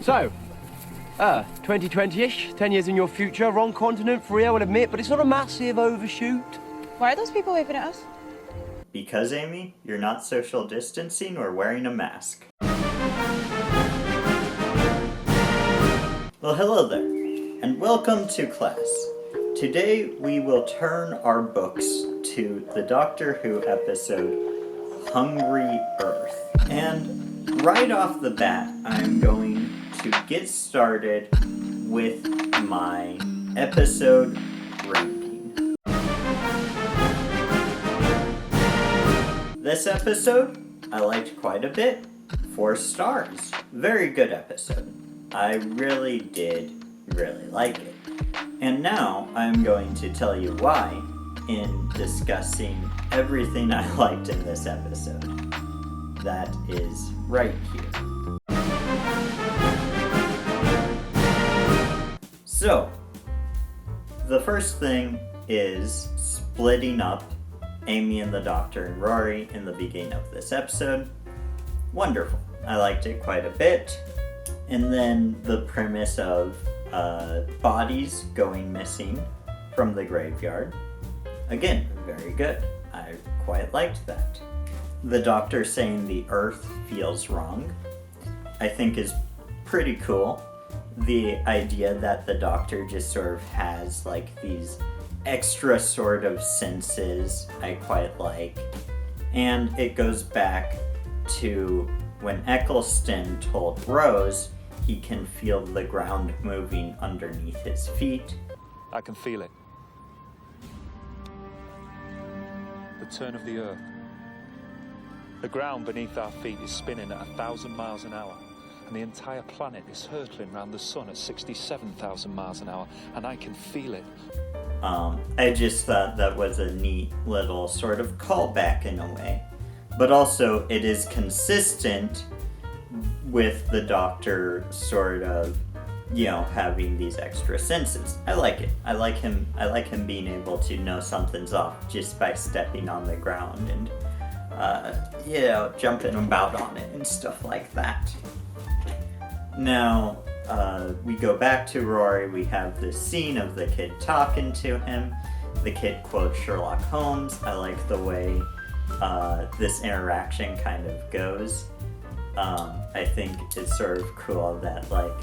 So, 2020-ish, 10 years in your future, wrong continent, free, I will admit, but it's not a massive overshoot. Why are those people waving at us? Because, Amy, you're not social distancing or wearing a mask. Well, hello there, and welcome to class. Today we will turn our books to the Doctor Who episode, Hungry Earth. And right off the bat, I'm going to get started with my episode ranking. This episode, I liked quite a bit. 4 stars. Very good episode. I really did like it. And now I'm going to tell you why in discussing everything I liked in this episode. That is right here. So, the first thing is splitting up Amy and the Doctor and Rory in the beginning of this episode. Wonderful. I liked it quite a bit. And then the premise of bodies going missing from the graveyard. Again, very good. I quite liked that. The Doctor saying the Earth feels wrong, I think is pretty cool. The idea that the Doctor just sort of has like these extra sort of senses, I quite like. And it goes back to when Eccleston told Rose he can feel the ground moving underneath his feet. I can feel it. The turn of the Earth. The ground beneath our feet is spinning at 1,000 miles an hour, and the entire planet is hurtling around the sun at 67,000 miles an hour, and I can feel it. I just thought that was a neat little sort of callback in a way. But also, it is consistent with the Doctor sort of, having these extra senses. I like it. I like him being able to know something's off just by stepping on the ground and, jumping about on it and stuff like that. Now, we go back to Rory. We have this scene of the kid talking to him. The kid quotes Sherlock Holmes. I like the way this interaction kind of goes. I think it's sort of cool that, like,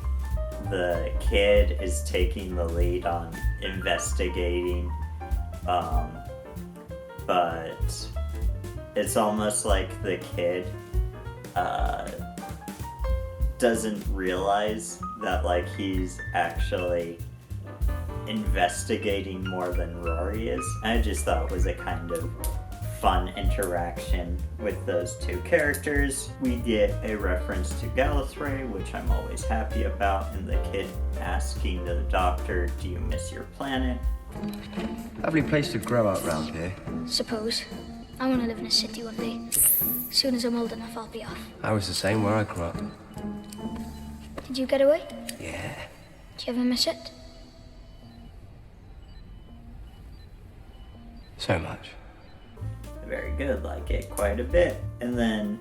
the kid is taking the lead on investigating, but it's almost like the kid doesn't realize that, like, he's actually investigating more than Rory is. I just thought it was a kind of fun interaction with those two characters. We get a reference to Gallifrey, which I'm always happy about, and the kid asking the Doctor, do you miss your planet? Lovely place to grow up round here. Suppose. I want to live in a city one day. As soon as I'm old enough, I'll be off. I was the same where I grew up. Did you get away? Yeah. Do you ever miss it? So much. Very good, like it quite a bit. And then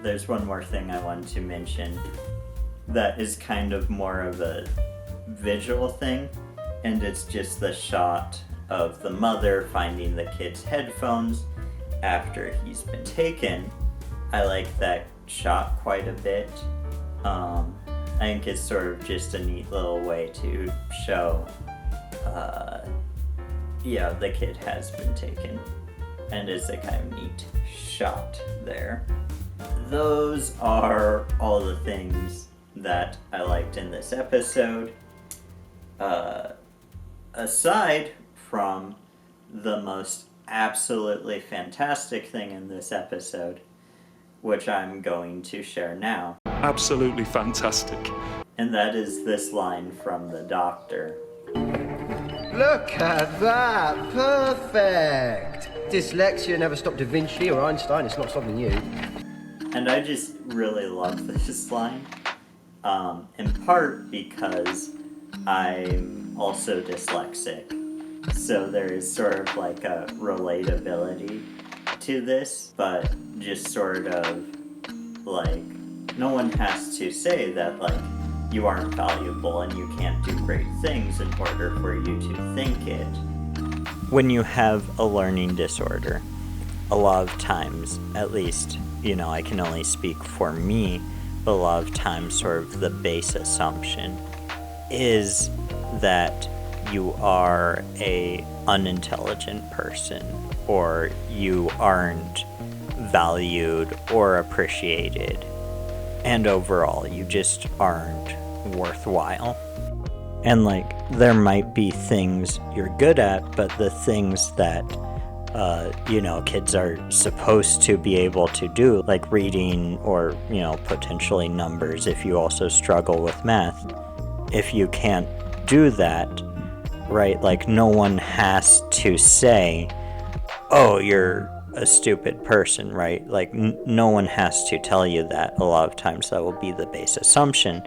there's one more thing I wanted to mention that is kind of more of a visual thing, and it's just the shot of the mother finding the kid's headphones after he's been taken. I like that shot quite a bit. I think it's sort of just a neat little way to show the kid has been taken. And it's a kind of neat shot there. Those are all the things that I liked in this episode. Aside from the most absolutely fantastic thing in this episode, which I'm going to share now. Absolutely fantastic. And that is this line from the Doctor. Look at that! Perfect! Dyslexia never stopped Da Vinci or Einstein, it's not stopping you. And I just really love this line, in part because I'm also dyslexic. So there is sort of like a relatability to this, but just sort of like No one has to say that, like, you aren't valuable and you can't do great things in order for you to think it. When you have a learning disorder, a lot of times, at least, I can only speak for me, but a lot of times sort of the base assumption is that you are a unintelligent person, or you aren't valued or appreciated, and overall you just aren't worthwhile. And like, there might be things you're good at, but the things that kids are supposed to be able to do, like reading or potentially numbers, if you also struggle with math, if you can't do that, right, like, no one has to say, oh, you're a stupid person, right? Like, no one has to tell you that. A lot of times that will be the base assumption,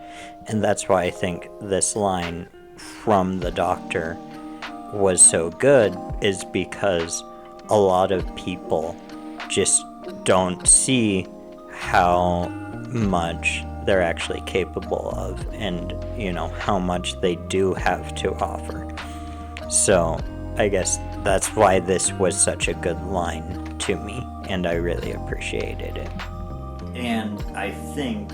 and that's why I think this line from the doctor was so good, is because a lot of people just don't see how much they're actually capable of, and how much they do have to offer. So I guess that's why this was such a good line to me, and I really appreciated it. And I think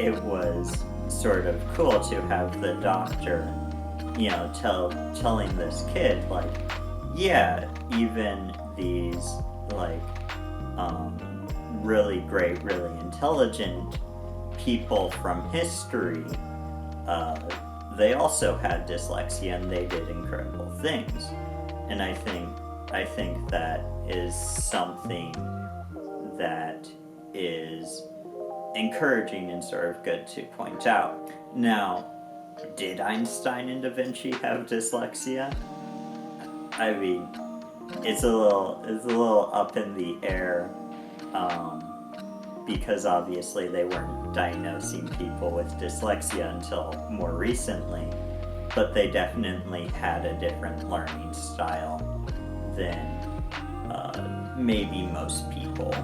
it was sort of cool to have the doctor, telling this kid, like, yeah, even these, like, really great, really intelligent people from history, they also had dyslexia and they did incredible things. And I think that is something that is encouraging and sort of good to point out. Now, did Einstein and Da Vinci have dyslexia? I mean, it's a little up in the air, because obviously they weren't diagnosing people with dyslexia until more recently, but they definitely had a different learning style than maybe most people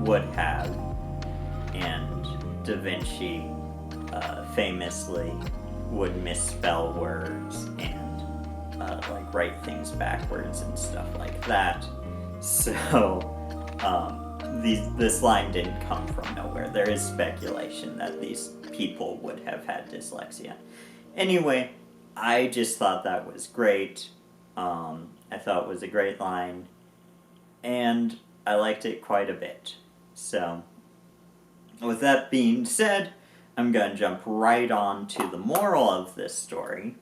would have. And Da Vinci famously would misspell words and like write things backwards and stuff like that. So this line didn't come from nowhere. There is speculation that these people would have had dyslexia. Anyway, I just thought that was great. I thought it was a great line, and I liked it quite a bit. So, with that being said, I'm going to jump right on to the moral of this story.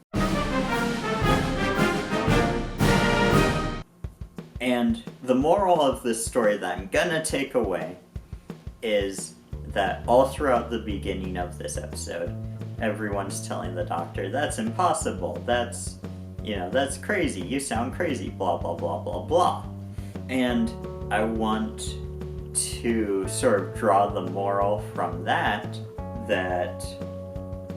And the moral of this story that I'm going to take away is that all throughout the beginning of this episode, everyone's telling the doctor, that's impossible, that's crazy, you sound crazy, blah, blah, blah, blah, blah. And I want to sort of draw the moral from that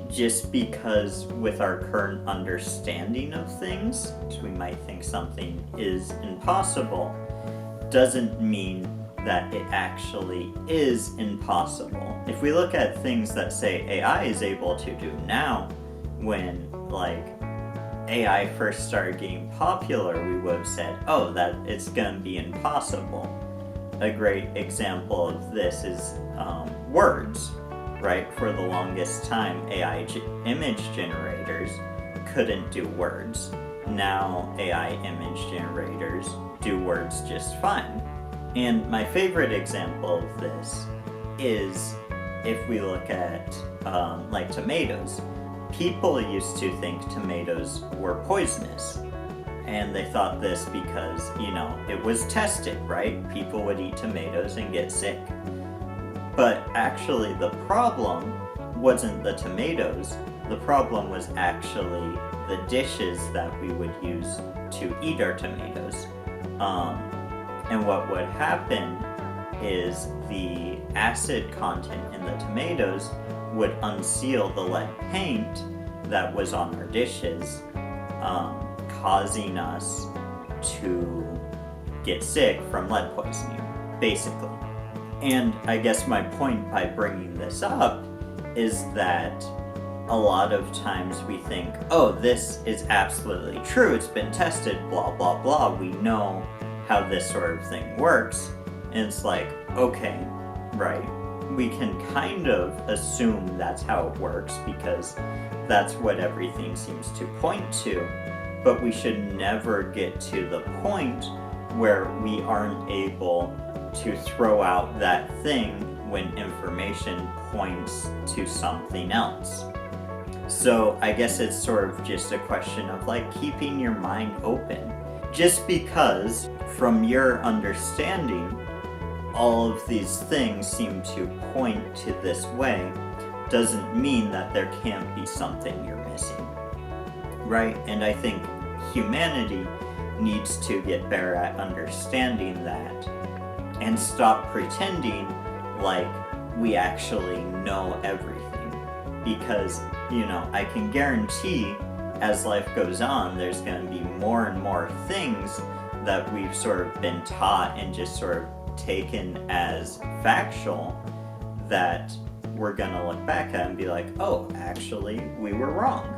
just because with our current understanding of things, we might think something is impossible, doesn't mean that it actually is impossible. If we look at things that say AI is able to do now, when like AI first started getting popular, we would have said, oh, that it's gonna be impossible. A great example of this is words, right? For the longest time, AI image generators couldn't do words. Now AI image generators do words just fine. And my favorite example of this is if we look at like tomatoes. People used to think tomatoes were poisonous. And they thought this because, it was tested, right? People would eat tomatoes and get sick. But actually the problem wasn't the tomatoes. The problem was actually the dishes that we would use to eat our tomatoes. And what would happen is the acid content in the tomatoes would unseal the lead paint that was on our dishes, causing us to get sick from lead poisoning, basically. And I guess my point by bringing this up is that a lot of times we think, oh, this is absolutely true, it's been tested, blah, blah, blah, we know how this sort of thing works. And it's like, okay, right, we can kind of assume that's how it works because that's what everything seems to point to, but we should never get to the point where we aren't able to throw out that thing when information points to something else. So I guess it's sort of just a question of like keeping your mind open. Just because from your understanding all of these things seem to point to this way doesn't mean that there can't be something you're missing, right? And I think humanity needs to get better at understanding that and stop pretending like we actually know everything. Because, you know, I can guarantee as life goes on, there's going to be more and more things that we've sort of been taught and just sort of taken as factual that we're going to look back at and be like, oh, actually, we were wrong.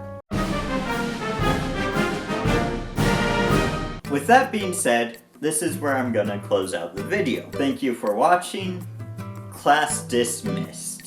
With that being said, this is where I'm going to close out the video. Thank you for watching. Class dismissed.